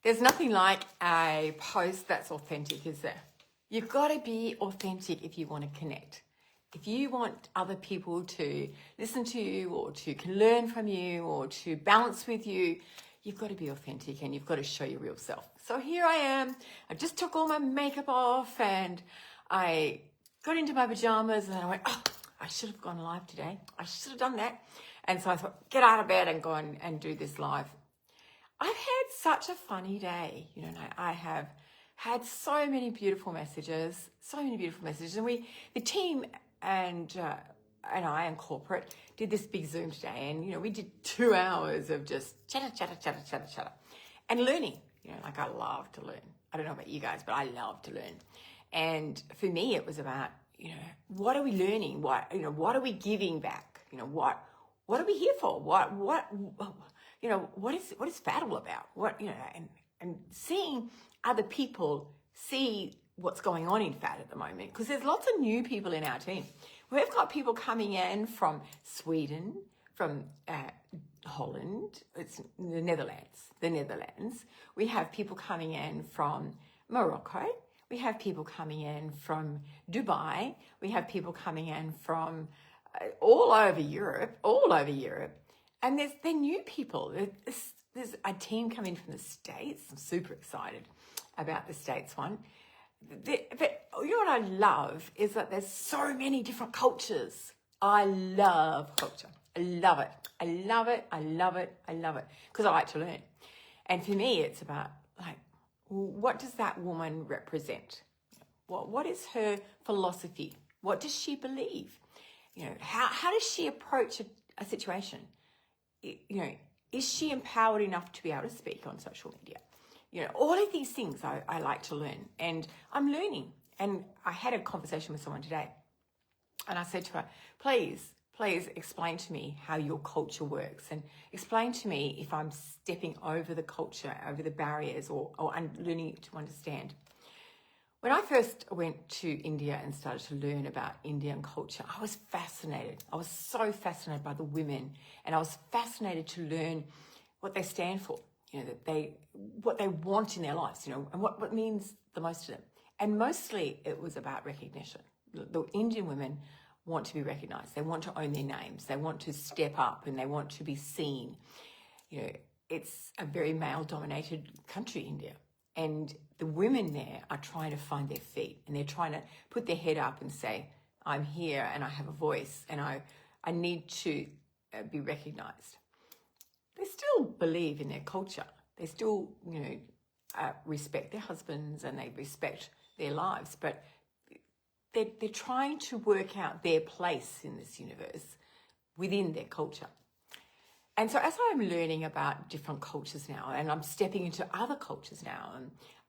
There's nothing like a post that's authentic, is there? You've got to be authentic if you want to connect. If you want other people to listen to you or to can learn from you or to balance with you, you've got to be authentic and you've got to show your real self. So here I am. I just took all my makeup off and I got into my pajamas and I went, oh, I should have gone live today. I should have done that. And so I thought, get out of bed and go and do this live. I've had such a funny day. You know, I have had so many beautiful messages, and the team and I and corporate did this big Zoom today. And, you know, we did 2 hours of just chatter and learning. You know, like I love to learn. I don't know about you guys, but I love to learn. And for me, it was about, you know, what are we learning? What are we giving back? You know, what are we here for? You know, what is Fat all about? What, you know, and seeing other people see what's going on in Fat at the moment, because there's lots of new people in our team. We've got people coming in from Sweden, from Holland, it's the Netherlands. We have people coming in from Morocco. We have people coming in from Dubai. We have people coming in from all over Europe. And they're new people. There's a team coming from the States. I'm super excited about the States one. But you know what I love is that there's so many different cultures. I love culture. I love it. Because I like to learn. And for me, it's about, like, what does that woman represent? What is her philosophy? What does she believe? You know, how does she approach a situation? You know, is she empowered enough to be able to speak on social media? You know, all of these things I like to learn, and I'm learning. And I had a conversation with someone today, and I said to her, please explain to me how your culture works, and explain to me if I'm stepping over the culture, over the barriers, or I'm learning to understand. When I first went to India and started to learn about Indian culture, I was fascinated. I was so fascinated by the women, and I was fascinated to learn what they stand for, you know, what they want in their lives, you know, and what means the most to them. And mostly it was about recognition. The Indian women want to be recognized. They want to own their names. They want to step up and they want to be seen. You know, it's a very male-dominated country, India. And the women there are trying to find their feet, and they're trying to put their head up and say, I'm here and I have a voice and I need to be recognized. They still believe in their culture. They still, you know, respect their husbands and they respect their lives, but they're trying to work out their place in this universe within their culture. And so as I'm learning about different cultures now, and I'm stepping into other cultures now,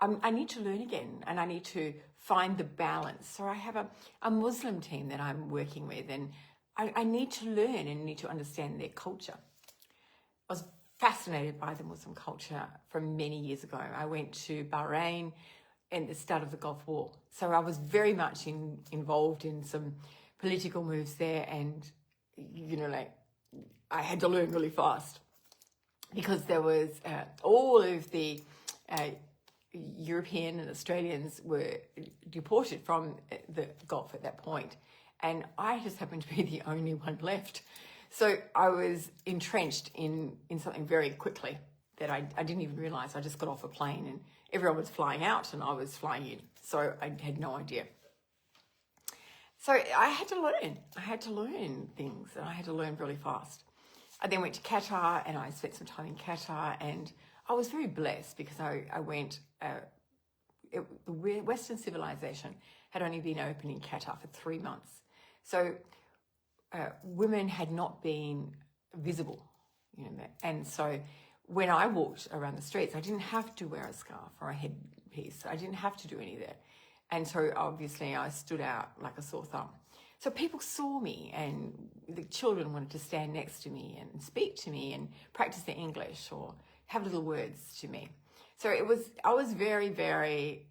and I need to learn again, and I need to find the balance. So I have a Muslim team that I'm working with, and I need to learn and need to understand their culture. I was fascinated by the Muslim culture from many years ago. I went to Bahrain at the start of the Gulf War. So I was very much involved in some political moves there, and, you know, like, I had to learn really fast because there was all of the European and Australians were deported from the Gulf at that point, and I just happened to be the only one left. So I was entrenched in something very quickly that I didn't even realise. I just got off a plane and everyone was flying out and I was flying in. So I had no idea. So I had to learn. I had to learn things, and I had to learn really fast. I then went to Qatar, and I spent some time in Qatar, and I was very blessed because I went, the Western civilization had only been open in Qatar for 3 months. So women had not been visible, you know, and so when I walked around the streets, I didn't have to wear a scarf or a headpiece. I didn't have to do any of that. And so obviously I stood out like a sore thumb. So people saw me, and the children wanted to stand next to me and speak to me and practice their English or have little words to me. So I was very, very,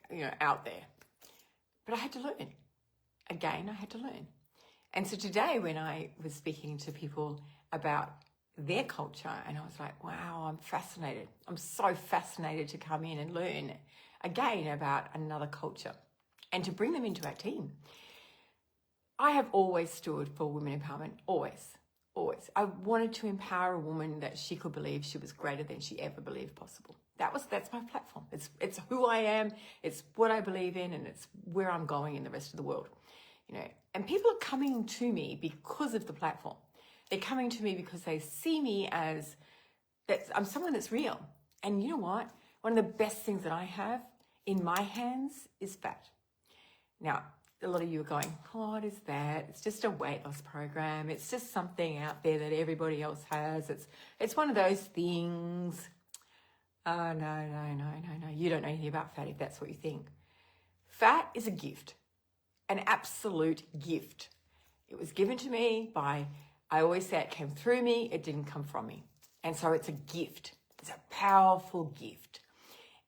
you know, out there. But I had to learn. Again, I had to learn. And so today when I was speaking to people about their culture. And I was like, wow, I'm fascinated. I'm so fascinated to come in and learn again about another culture and to bring them into our team. I have always stood for women empowerment, always. I wanted to empower a woman that she could believe she was greater than she ever believed possible. That's my platform. It's who I am, it's what I believe in, and it's where I'm going in the rest of the world. And people are coming to me because of the platform. They're coming to me because they see me as that I'm someone that's real. And you know what? One of the best things that I have in my hands is fat. Now, a lot of you are going, oh, what is that? It's just a weight loss program. It's just something out there that everybody else has. It's one of those things. Oh, no. You don't know anything about fat if that's what you think. Fat is a gift, an absolute gift. It was given to me by, I always say it came through me, it didn't come from me. And so it's a gift. It's a powerful gift.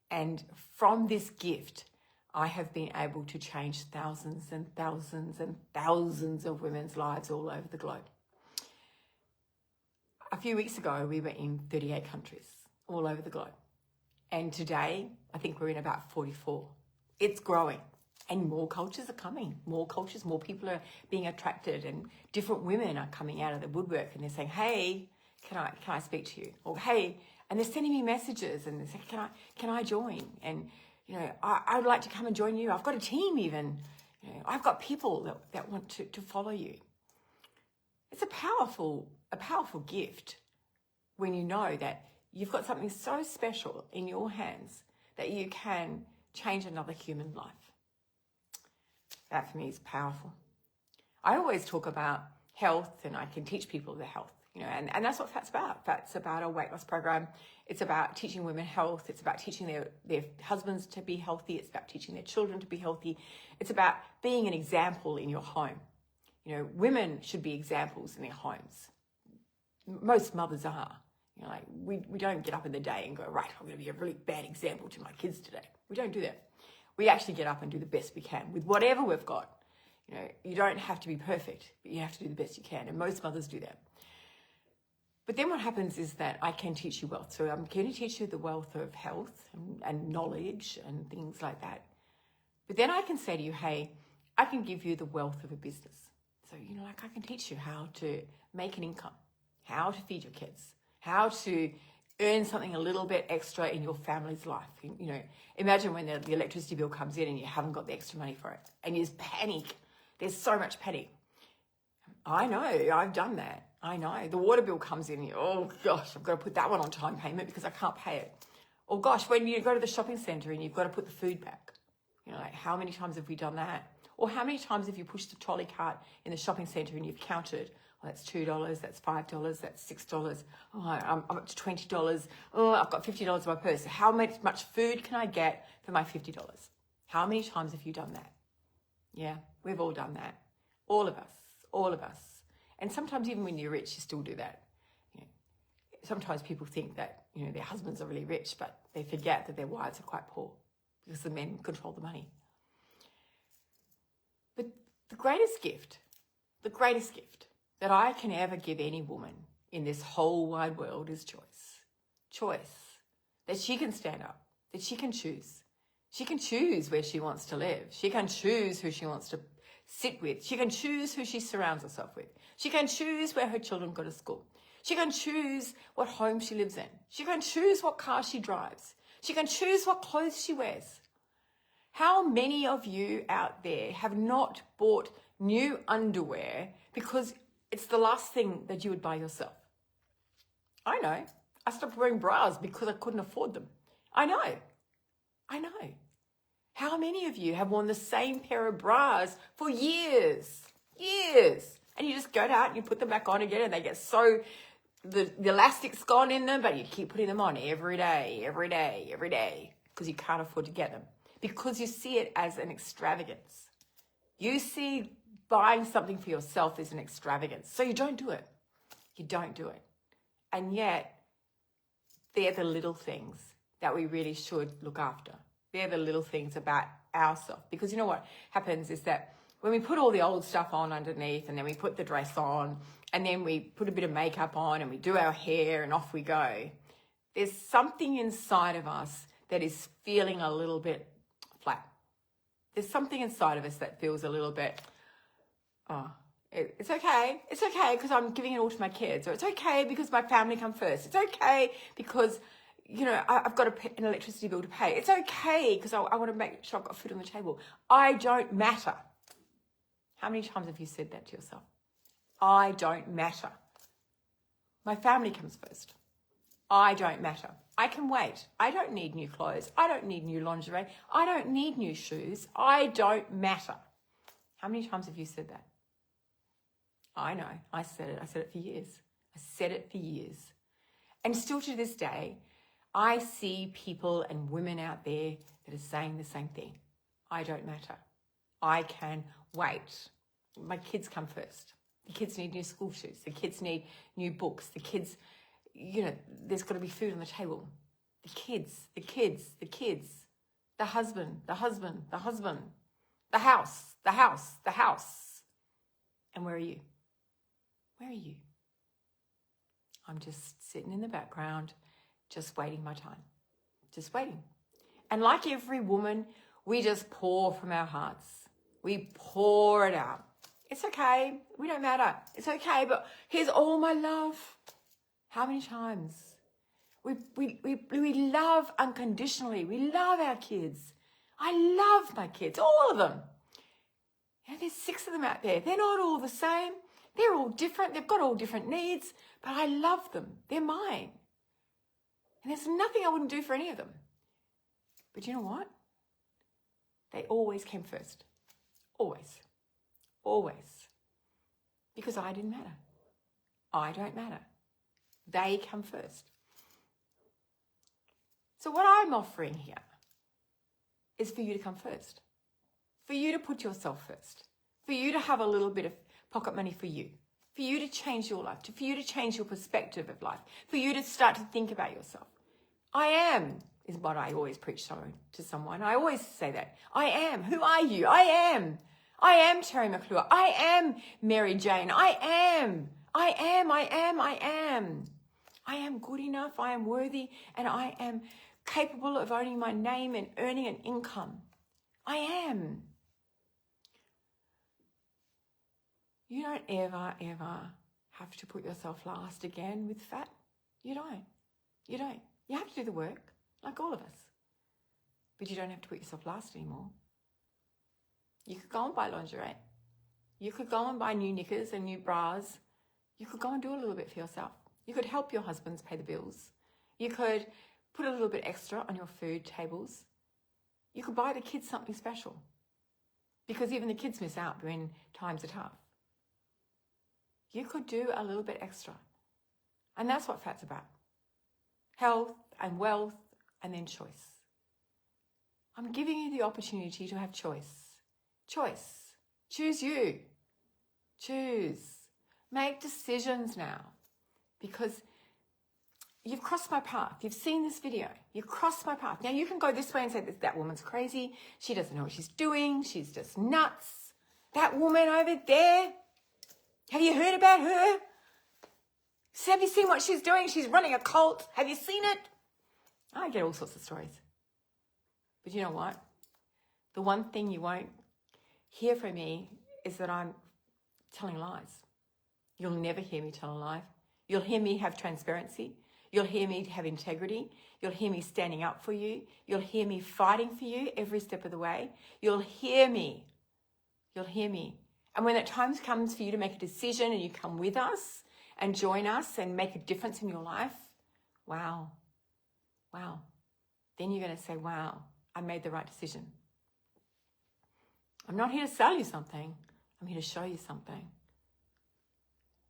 And from this gift, I have been able to change thousands and thousands and thousands of women's lives all over the globe. A few weeks ago, we were in 38 countries all over the globe. And today, I think we're in about 44. It's growing. And more cultures are coming. More cultures, more people are being attracted, and different women are coming out of the woodwork and they're saying, hey, can I speak to you? Or hey, and they're sending me messages and they're saying, can I join? And I'd like to come and join you. I've got a team even. I've got people that want to follow you. It's a powerful gift when you know that you've got something so special in your hands that you can change another human life. That for me is powerful. I always talk about health, and I can teach people the health, and that's what FAT's about. FAT's about a weight loss program. It's about teaching women health. It's about teaching their husbands to be healthy. It's about teaching their children to be healthy. It's about being an example in your home. Women should be examples in their homes. Most mothers are. We don't get up in the day and go, right, I'm going to be a really bad example to my kids today. We don't do that. We actually get up and do the best we can with whatever we've got. You don't have to be perfect, but you have to do the best you can. And most mothers do that. But then what happens is that I can teach you wealth. So I'm going to teach you the wealth of health and knowledge and things like that. But then I can say to you, hey, I can give you the wealth of a business. So, I can teach you how to make an income, how to feed your kids, how to earn something a little bit extra in your family's life. Imagine when the electricity bill comes in and you haven't got the extra money for it and you just panic. There's so much panic. I know, I've done that. I know. The water bill comes in and oh gosh, I've got to put that one on time payment because I can't pay it. Or gosh, when you go to the shopping centre and you've got to put the food back. How many times have we done that? Or how many times have you pushed the trolley cart in the shopping centre and you've counted, that's $2, that's $5, that's $6. Oh, I'm up to $20. Oh, I've got $50 in my purse. How much food can I get for my $50? How many times have you done that? Yeah, we've all done that. All of us. And sometimes even when you're rich, you still do that. Sometimes people think that, their husbands are really rich, but they forget that their wives are quite poor because the men control the money. But the greatest gift that I can ever give any woman in this whole wide world is choice. Choice. That she can stand up, that she can choose. She can choose where she wants to live. She can choose who she wants to sit with. She can choose who she surrounds herself with. She can choose where her children go to school. She can choose what home she lives in. She can choose what car she drives. She can choose what clothes she wears. How many of you out there have not bought new underwear because it's the last thing that you would buy yourself? I know. I stopped wearing bras because I couldn't afford them. I know. How many of you have worn the same pair of bras for years? And you just go out and you put them back on again and they get so, the elastic's gone in them, but you keep putting them on every day, because you can't afford to get them. Because you see it as an extravagance. You see buying something for yourself as an extravagance. So you don't do it. And yet, they're the little things that we really should look after. They're the little things about ourselves. Because you know what happens is that when we put all the old stuff on underneath and then we put the dress on and then we put a bit of makeup on and we do our hair and off we go, there's something inside of us that is feeling a little bit flat. There's something inside of us that feels a little bit, it's okay. It's okay because I'm giving it all to my kids. Or it's okay because my family come first. It's okay because, I've got an electricity bill to pay. It's okay because I want to make sure I've got food on the table. I don't matter. How many times have you said that to yourself? I don't matter. My family comes first. I don't matter. I can wait. I don't need new clothes. I don't need new lingerie. I don't need new shoes. I don't matter. How many times have you said that? I know. I said it. I said it for years. I said it for years. And still to this day, I see people and women out there that are saying the same thing. I don't matter. I can wait. My kids come first. The kids need new school shoes. The kids need new books. The kids, there's got to be food on the table. The kids, the kids, the kids. The husband, the husband, the husband. The house, the house, the house. And where are you? Where are you? I'm just sitting in the background, just waiting my time. Just waiting. And like every woman, we just pour from our hearts. We pour it out. It's okay. We don't matter. It's okay, but here's all my love. How many times? We love unconditionally. We love our kids. I love my kids, all of them. There's 6 of them out there. They're not all the same. They're all different. They've got all different needs, but I love them. They're mine. And there's nothing I wouldn't do for any of them. But you know what? They always came first. Always. Always. Because I didn't matter. I don't matter. They come first. So what I'm offering here is for you to come first. For you to put yourself first. For you to have a little bit of pocket money for you. For you to change your life. For you to change your perspective of life. For you to start to think about yourself. I am is what I always preach to someone. I always say that. I am. Who are you? I am. I am Terry McClure. I am Mary Jane. I am. I am. I am. I am. I am good enough. I am worthy. And I am capable of owning my name and earning an income. I am. You don't ever have to put yourself last again with fat. You don't. You don't. You have to do the work, like all of us. But you don't have to put yourself last anymore. You could go and buy lingerie. You could go and buy new knickers and new bras. You could go and do a little bit for yourself. You could help your husbands pay the bills. You could put a little bit extra on your food tables. You could buy the kids something special. Because even the kids miss out when times are tough. You could do a little bit extra. And that's what fat's about. Health and wealth and then choice. I'm giving you the opportunity to have choice. Choice. Choose you. Choose. Make decisions now. Because you've crossed my path. You've seen this video. You've crossed my path. Now you can go this way and say, that woman's crazy. She doesn't know what she's doing. She's just nuts. That woman over there. Have you heard about her? Have you seen what she's doing? She's running a cult. Have you seen it? I get all sorts of stories. But you know what? The one thing you won't hear from me is that I'm telling lies. You'll never hear me tell a lie. You'll hear me have transparency. You'll hear me have integrity. You'll hear me standing up for you. You'll hear me fighting for you every step of the way. You'll hear me. You'll hear me. And when that time comes for you to make a decision and you come with us and join us and make a difference in your life, wow. Then you're going to say, wow, I made the right decision. I'm not here to sell you something. I'm here to show you something.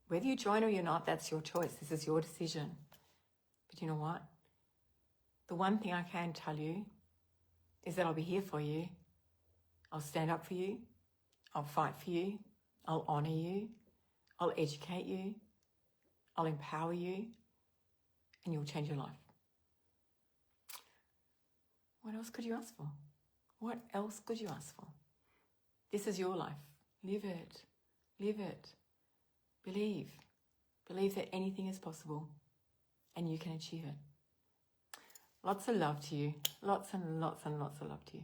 Whether you join or you're not, that's your choice. This is your decision. But you know what? The one thing I can tell you is that I'll be here for you. I'll stand up for you. I'll fight for you. I'll honour you. I'll educate you. I'll empower you. And you'll change your life. What else could you ask for? What else could you ask for? This is your life. Live it. Live it. Believe. Believe that anything is possible and you can achieve it. Lots of love to you. Lots and lots and lots of love to you.